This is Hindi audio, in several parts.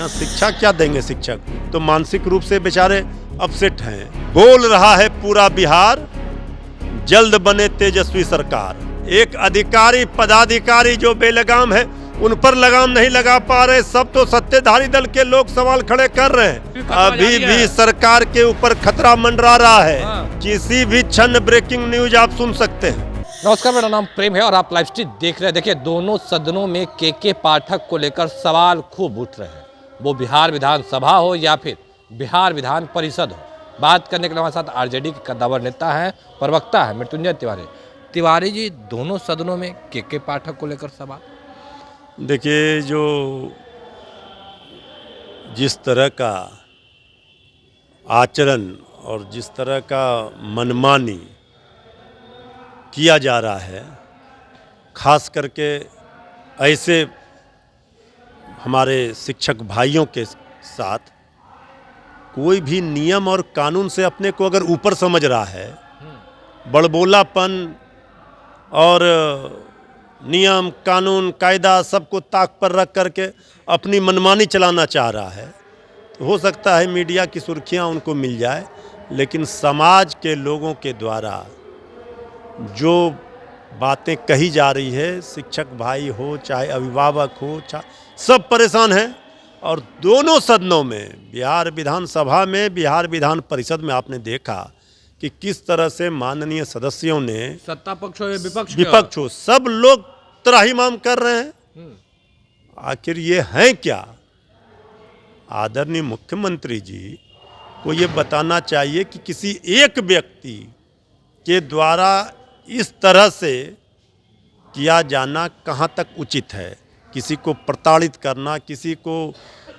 यहाँ शिक्षा क्या देंगे शिक्षक, तो मानसिक रूप से बेचारे अपसेट हैं। बोल रहा है पूरा बिहार, जल्द बने तेजस्वी सरकार। एक अधिकारी पदाधिकारी जो बेलगाम है उन पर लगाम नहीं लगा पा रहे, सब तो सत्ताधारी दल के लोग सवाल खड़े कर रहे हैं। अभी भी सरकार के ऊपर खतरा मंडरा रहा है, किसी भी क्षण ब्रेकिंग न्यूज आप सुन सकते हैं। नमस्कार, मेरा नाम प्रेम है और आप लाइव स्ट्रीट देख रहे हैं। देखिए, दोनों सदनों में के पाठक को लेकर सवाल खूब उठ रहे हैं, वो बिहार विधानसभा हो या फिर बिहार विधान परिषद हो। बात करने के लिए हमारे साथ आरजेडी के कद्दावर नेता हैं, प्रवक्ता है मृत्युंजय तिवारी। तिवारी जी, दोनों सदनों में के पाठक को लेकर सवाल। देखिए, जो जिस तरह का आचरण और जिस तरह का मनमानी किया जा रहा है, खास करके ऐसे हमारे शिक्षक भाइयों के साथ, कोई भी नियम और कानून से अपने को अगर ऊपर समझ रहा है, बड़बोलापन और नियम कानून कायदा सबको ताक पर रख करके अपनी मनमानी चलाना चाह रहा है, तो हो सकता है मीडिया की सुर्खियां उनको मिल जाए, लेकिन समाज के लोगों के द्वारा जो बातें कही जा रही है, शिक्षक भाई हो चाहे अभिभावक हो, सब परेशान हैं। और दोनों सदनों में, बिहार विधानसभा में, बिहार विधान परिषद में आपने देखा कि किस तरह से माननीय सदस्यों ने, सत्ता पक्ष हो या विपक्ष हो, सब लोग त्राहिमाम कर रहे हैं। आखिर ये हैं क्या? आदरणीय मुख्यमंत्री जी को ये बताना चाहिए कि किसी एक व्यक्ति के द्वारा इस तरह से किया जाना कहाँ तक उचित है। किसी को प्रताड़ित करना, किसी को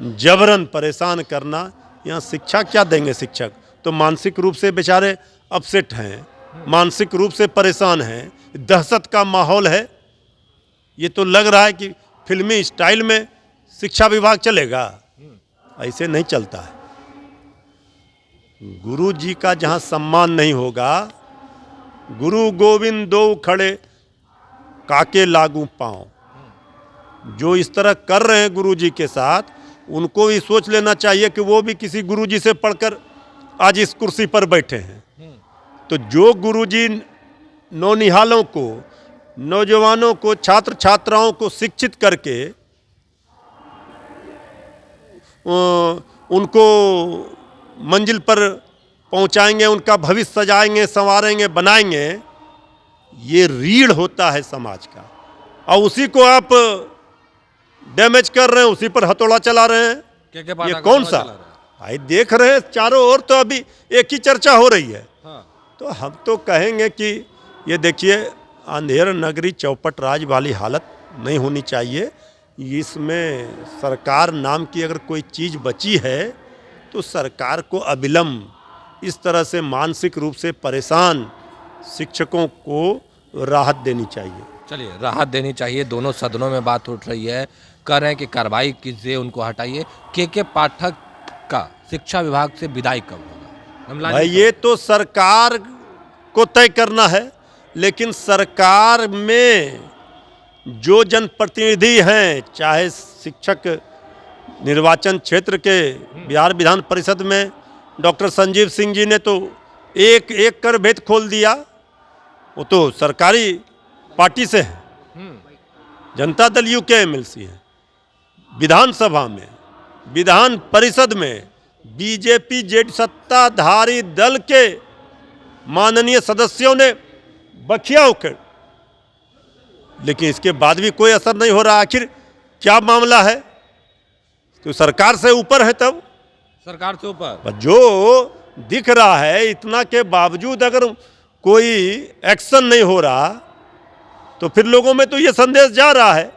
जबरन परेशान करना, यहाँ शिक्षा क्या देंगे शिक्षक, तो मानसिक रूप से बेचारे अपसेट हैं, मानसिक रूप से परेशान हैं, दहशत का माहौल है। ये तो लग रहा है कि फिल्मी स्टाइल में शिक्षा विभाग चलेगा, ऐसे नहीं चलता है। गुरु जी का जहाँ सम्मान नहीं होगा, गुरु गोविंद दो खड़े काके लागू पाँव, जो इस तरह कर रहे हैं गुरु जी के साथ, उनको भी सोच लेना चाहिए कि वो भी किसी गुरु जी से पढ़कर आज इस कुर्सी पर बैठे हैं। तो जो गुरु जी नौनिहालों को, नौजवानों को, छात्र छात्राओं को शिक्षित करके उनको मंजिल पर पहुंचाएंगे, उनका भविष्य सजाएंगे, संवारेंगे, बनाएंगे, ये रीढ़ होता है समाज का, और उसी को आप डैमेज कर रहे हैं, उसी पर हथौड़ा चला रहे हैं। ये कौन सा भाई देख रहे हैं? चारों ओर तो अभी एक ही चर्चा हो रही है। तो हम तो कहेंगे कि ये देखिए, अंधेर नगरी चौपट राज वाली हालत नहीं होनी चाहिए। इसमें सरकार नाम की अगर कोई चीज़ बची है, तो सरकार को अविलंब इस तरह से मानसिक रूप से परेशान शिक्षकों को राहत देनी चाहिए। चलिए, राहत देनी चाहिए। दोनों सदनों में बात उठ रही है, कह रहे हैं कि कार्रवाई कीजिए, उनको हटाइए। के पाठक का शिक्षा विभाग से विदाई कब होगा? भाई ये तो सरकार को तय करना है, लेकिन सरकार में जो जनप्रतिनिधि हैं, चाहे शिक्षक निर्वाचन क्षेत्र के बिहार विधान परिषद में डॉक्टर संजीव सिंह जी ने तो एक एक कर भेद खोल दिया, वो तो सरकारी पार्टी से है, जनता दल यूके एमएलसी है। विधानसभा में, विधान परिषद में बीजेपी जेड सत्ताधारी दल के माननीय सदस्यों ने बखिया उखेड़, लेकिन इसके बाद भी कोई असर नहीं हो रहा। आखिर क्या मामला है? तो सरकार से ऊपर है, तब सरकार से ऊपर जो दिख रहा है, इतना के बावजूद अगर कोई एक्शन नहीं हो रहा, तो फिर लोगों में तो ये संदेश जा रहा है।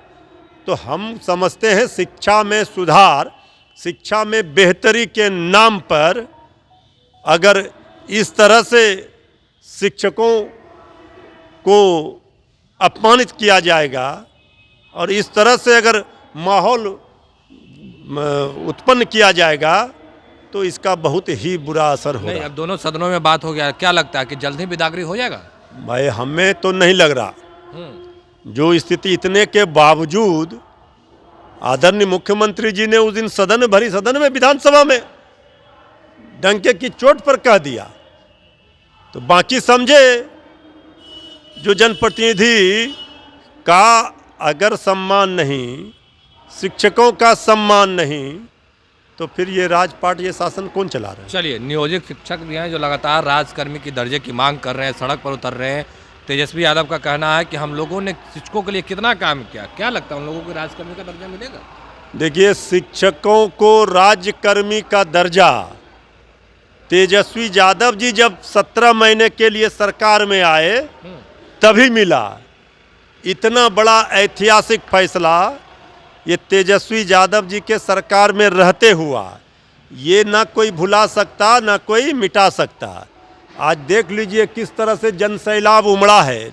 तो हम समझते हैं शिक्षा में सुधार, शिक्षा में बेहतरी के नाम पर अगर इस तरह से शिक्षकों को अपमानित किया जाएगा और इस तरह से अगर माहौल उत्पन्न किया जाएगा, तो इसका बहुत ही बुरा असर होगा। अब दोनों सदनों में बात हो गया, क्या लगता है कि जल्द ही बिदागरी हो जाएगा? भाई हमें तो नहीं लग रहा। जो स्थिति इतने के बावजूद आदरणीय मुख्यमंत्री जी ने उस दिन सदन में, भरी सदन में, विधानसभा में डंके की चोट पर कह दिया। तो बाकी समझे जो जनप्रतिनिधि का अगर सम्मान नहीं, शिक्षकों का सम्मान नहीं, तो फिर ये राजपाट, ये शासन कौन चला रहा है? चलिए, नियोजित शिक्षक भी हैं जो लगातार राजकर्मी की दर्जे की मांग कर रहे हैं, सड़क पर उतर रहे हैं। तेजस्वी यादव का कहना है कि हम लोगों ने शिक्षकों के लिए कितना काम किया। क्या लगता है उन लोगों को राजकर्मी का दर्जा मिलेगा? देखिए, शिक्षकों को राजकर्मी का दर्जा तेजस्वी यादव जी जब 17 महीने के लिए सरकार में आए तभी मिला। इतना बड़ा ऐतिहासिक फैसला ये तेजस्वी यादव जी के सरकार में रहते हुआ, ये ना कोई भुला सकता, ना कोई मिटा सकता। आज देख लीजिए किस तरह से जनसैलाब उमड़ा है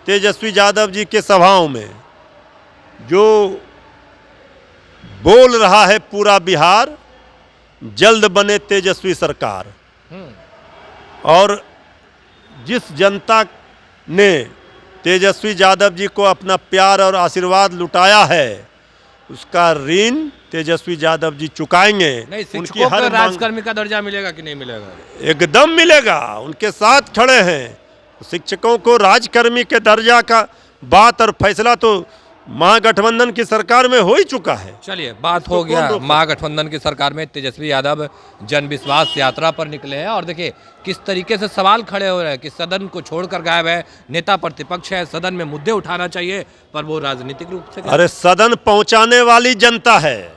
तेजस्वी यादव जी के सभाओं में। जो बोल रहा है पूरा बिहार, जल्द बने तेजस्वी सरकार। और जिस जनता ने तेजस्वी यादव जी को अपना प्यार और आशीर्वाद लुटाया है, उसका ऋण तेजस्वी यादव जी चुकाएंगे। नहीं, शिक्षकों को राजकर्मी का दर्जा मिलेगा कि नहीं मिलेगा? एकदम मिलेगा, उनके साथ खड़े हैं। शिक्षकों को राजकर्मी के दर्जा का बात और फैसला तो महागठबंधन की सरकार में हो ही चुका है। चलिए, बात हो गया महागठबंधन की सरकार में तेजस्वी यादव जन विश्वास यात्रा पर निकले हैं और देखिए किस तरीके से सवाल खड़े हो रहे हैं कि सदन को छोड़कर गायब है, नेता प्रतिपक्ष है, सदन में मुद्दे उठाना चाहिए पर वो राजनीतिक रूप से। अरे सदन पहुंचाने वाली जनता है,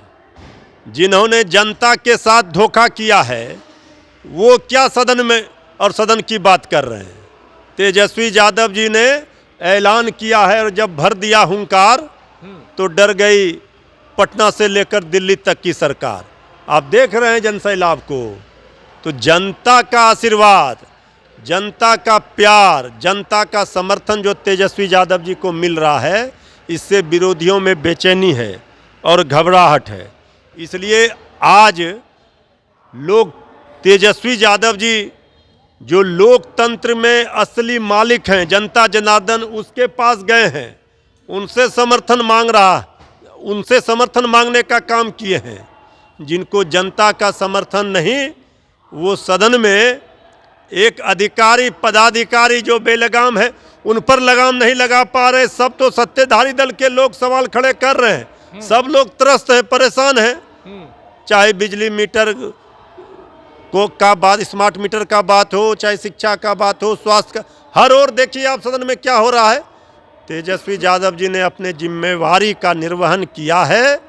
जिन्होंने जनता के साथ धोखा किया है वो क्या सदन में और सदन की बात कर रहे हैं। तेजस्वी यादव जी ने ऐलान किया है और जब भर दिया हुंकार तो डर गई पटना से लेकर दिल्ली तक की सरकार। आप देख रहे हैं जनसैलाब को। तो जनता का आशीर्वाद, जनता का प्यार, जनता का समर्थन जो तेजस्वी यादव जी को मिल रहा है, इससे विरोधियों में बेचैनी है और घबराहट है। इसलिए आज लोग तेजस्वी यादव जी जो लोकतंत्र में असली मालिक हैं, जनता जनार्दन, उसके पास गए हैं, उनसे समर्थन मांग रहा, उनसे समर्थन मांगने का काम किए हैं। जिनको जनता का समर्थन नहीं, वो सदन में एक अधिकारी पदाधिकारी जो बेलगाम है उन पर लगाम नहीं लगा पा रहे। सब तो सत्ताधारी दल के लोग सवाल खड़े कर रहे हैं, सब लोग त्रस्त हैं, परेशान हैं। चाहे बिजली मीटर को का बात, स्मार्ट मीटर का बात हो, चाहे शिक्षा का बात हो, स्वास्थ्य का, हर ओर देखिए आप सदन में क्या हो रहा है। तेजस्वी यादव जी ने अपने जिम्मेवारी का निर्वहन किया है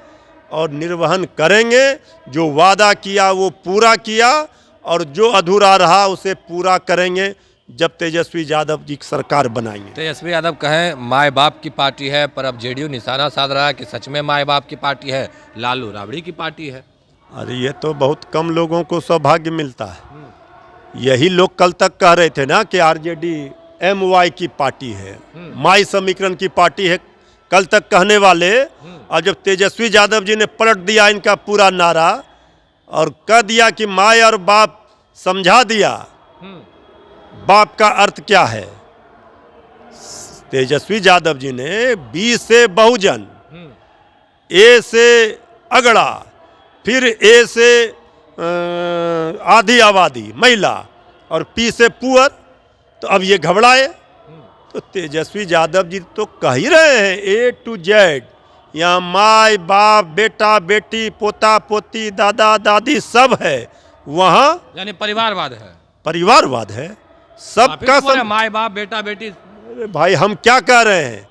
और निर्वहन करेंगे। जो वादा किया वो पूरा किया और जो अधूरा रहा उसे पूरा करेंगे जब तेजस्वी यादव जी की सरकार बनाएंगे। तेजस्वी यादव कहें माए बाप की पार्टी है, पर अब जेडीयू निशाना साध रहा है कि सच में माए बाप की पार्टी है, लालू राबड़ी की पार्टी है। अरे ये तो बहुत कम लोगों को सौभाग्य मिलता है। यही लोग कल तक कह रहे थे ना कि आरजेडी MY की पार्टी है, माई समीकरण की पार्टी है, कल तक कहने वाले। और जब तेजस्वी यादव जी ने पलट दिया इनका पूरा नारा और कह दिया कि माए और बाप समझा दिया, बाप का अर्थ क्या है। तेजस्वी यादव जी ने B से बहुजन, A से अगड़ा, फिर A से आधी आबादी महिला और P से पुअर, तो अब ये घबराए। तो तेजस्वी यादव जी तो कह ही रहे हैं A to Z, यहाँ माँ बाप, बेटा बेटी, पोता पोती, दादा दादी सब है, वहाँ यानी परिवारवाद है, परिवारवाद है, सबका माँ बाप बेटा बेटी। भाई हम क्या कह रहे हैं,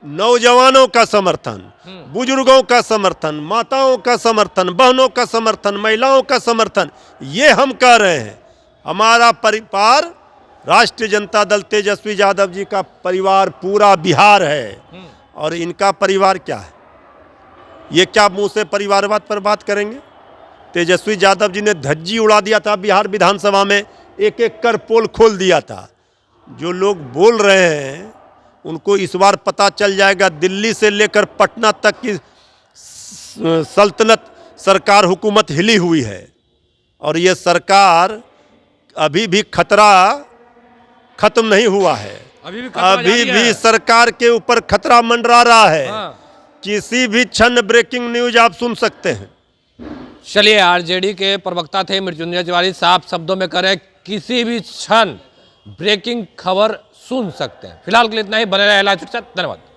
नौजवानों का समर्थन, बुजुर्गों का समर्थन, माताओं का समर्थन, बहनों का समर्थन, महिलाओं का समर्थन, ये हम कह रहे हैं। हमारा परिवार राष्ट्रीय जनता दल तेजस्वी यादव जी का परिवार पूरा बिहार है। और इनका परिवार क्या है, ये क्या मुंह से परिवारवाद पर बात करेंगे। तेजस्वी यादव जी ने धज्जी उड़ा दिया था बिहार विधानसभा में, एक एक कर पोल खोल दिया था। जो लोग बोल रहे हैं उनको इस बार पता चल जाएगा, दिल्ली से लेकर पटना तक की सल्तनत सरकार हुकूमत हिली हुई है और ये सरकार अभी भी खतरा खत्म नहीं हुआ है, अभी भी सरकार के ऊपर खतरा मंडरा रहा है। किसी भी क्षण ब्रेकिंग न्यूज आप सुन सकते हैं। चलिए, आरजेडी के प्रवक्ता थे मृत्युंजय तिवारी, साफ शब्दों में करें किसी भी क्षण ब्रेकिंग खबर सुन सकते हैं। फिलहाल के लिए इतना ही, बने रहे लाइव के साथ। धन्यवाद।